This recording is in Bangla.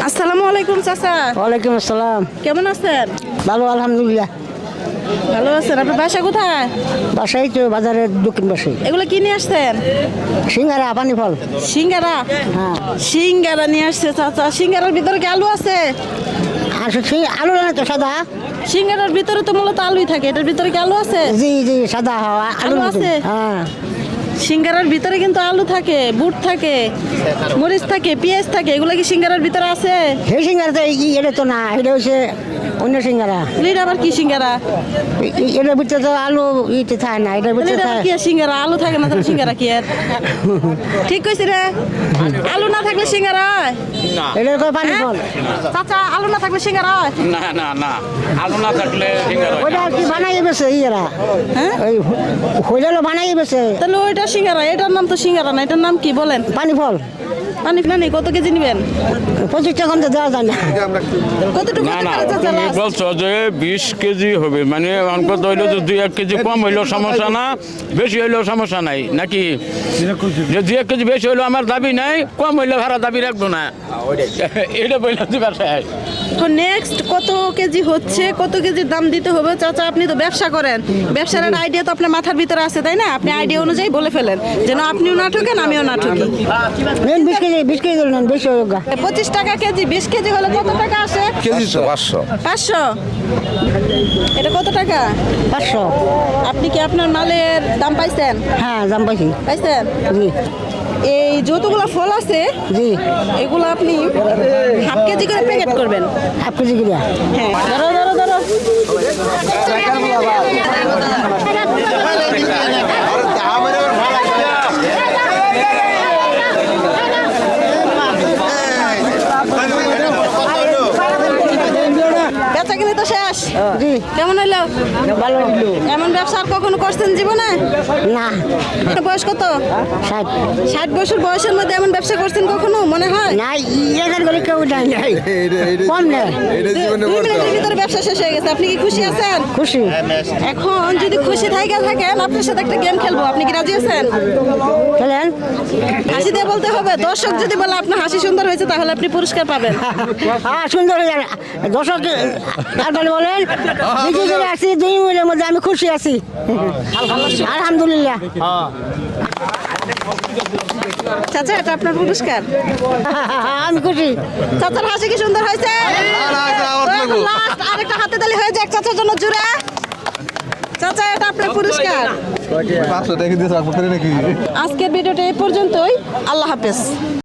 আসসালামু আলাইকুম চাচা। ওয়ালাইকুম আসসালাম। কেমন আছেন? ভালো আলহামদুলিল্লাহ। ভালো আছেন। আপনার বাসা কোথায়? বাসাই তো বাজারের দক্ষিণ পাশে। এগুলো কি নিয়ে আসছেন? সিঙ্গারা পানি ফল। সিঙ্গারা? হ্যাঁ। সিঙ্গারা নিয়ে আসছে চাচা। সিঙ্গারার ভিতরে কি আলু আছে? আসলে আলু না তো সাদা। সিঙ্গারার ভিতরে তো মূলত আলুই থাকে, এটার ভিতরে কি আলু আছে? জি জি সাদা হওয়া আলু আছে? হ্যাঁ। সিঙ্গারার ভিতরে কিন্তু আলু থাকে, বুট থাকে, মরিচ থাকে, পেঁয়াজ থাকে। এগুলো কি সিঙ্গারার ভিতরে আছে? সেই সিঙ্গারা তো এটা তো না, এটা হচ্ছে অন্য সিঙ্গারা। এটা আবার কি সিঙ্গারা? এটার ভিতরে তো আলু ইতে থাকে না, এটার ভিতরে এটা আবার কি আর সিঙ্গারা? আলু থাকে না তাহলে সিঙ্গারা কি আর? ঠিক কইছি রে। আলু না থাকলে সিঙ্গারা হয়? এটার কয় পানি হ্যাঁ? ফল। চাচা আলু না থাকলে সিঙ্গারা হয়? না না না, আলু না থাকলে সিঙ্গারা হয় ওইটা না। কি বানাই বেছে ইয়েরা? হ্যাঁ? ওই হইলো বানাই বেছে তাহলে ওইটা সিঙ্গারা, এটার নাম তো সিঙ্গারা না, এটার নাম কি বলেন? পানি ফল। পানি নানি কত কেজি নেবেন? 25 টাকা তো দেওয়া যায় না। কতটুকু না হতে না, পারে চাচা তুমি last? বলছো যে 20 কেজি হবে, মানে অঙ্কত হইলো যে 2-1 কেজি কম হইলেও সমস্যা না, বেশি হইলেও সমস্যা নাই নাকি? যে 2-1 কেজি বেশি হইলেও আমার দাবি নাই, কম হইলে ভাড়া দাবি রাখবো না, এটা বললাম যে ব্যবসায়। তো নেক্সট কত কেজি হচ্ছে, কত কেজির দাম দিতে হবে চাচা? আপনি তো ব্যবসা করেন, ব্যবসার আইডিয়া তো আপনার মাথার ভিতরে আছে তাই না? আপনি আইডিয়া অনুযায়ী বলে ফেলেন যেন আপনিও না ঠকেন আমিও না ঠকি। মেন 20 কেজি নেন, বেশি হোক। 25 টাকা কেজি, 20 কেজি হলে কত টাকা আসে? কেজি তো 500। 500। এটা কত টাকা? 500। আপনি কি আপনার মালের দাম পাইছেন? হ্যাঁ দাম পাইছি। পাইছেন? জি এই যতগুলো ফল আছে জি। এগুলো আপনি হাফ কেজি করে প্যাকেট করবেন। হাফ কেজি করে। হ্যাঁ, ধরো ধরো ধরো। বেচা কিনে তো শেষ। জি কেমন হইলো? ভালো। এমন ব্যবসা আর কখনো করছেন জীবনে? না। বয়স কত? 60। 60 বছর বয়সের মধ্যে এমন ব্যবসা করছেন কখনো মনে হয়? না এদের করে কেউ নাই নাই। কম নেই। 2 মিনিটের ভিতরে ব্যবসা শেষ হয়ে গেছে। আপনি কি খুশি আছেন? খুশি। এখন যদি খুশি থাকেন আপনার সাথে একটা গেম খেলবো, আপনি কি রাজি আছেন? চলেন। হাসি দিয়ে বলতে হবে। দর্শক যদি বলে আপনার হাসি সুন্দর হয়েছে তাহলে আপনি পুরস্কার পাবেন। হ্যাঁ সুন্দর। দর্শক তারপরে বলেন বিক্রি করে আসছি 2 মিনিটের মধ্যে, আমি খুশি আছি আলহামদুলিল্লাহ। চাচা এটা আপনার পুরস্কার। আমি খুশি। চাচার হাসি কি সুন্দর হয়েছে? লাস্ট আরেকটা হাতে তালি হয়ে যাক চাচার জন্য জুড়ে। চাচা এটা আপনার পুরস্কার। 500 টাকা দিয়ে সার্ভ করে নাকি? আজকের ভিডিওটা এই পর্যন্তই। আল্লাহ হাফেজ।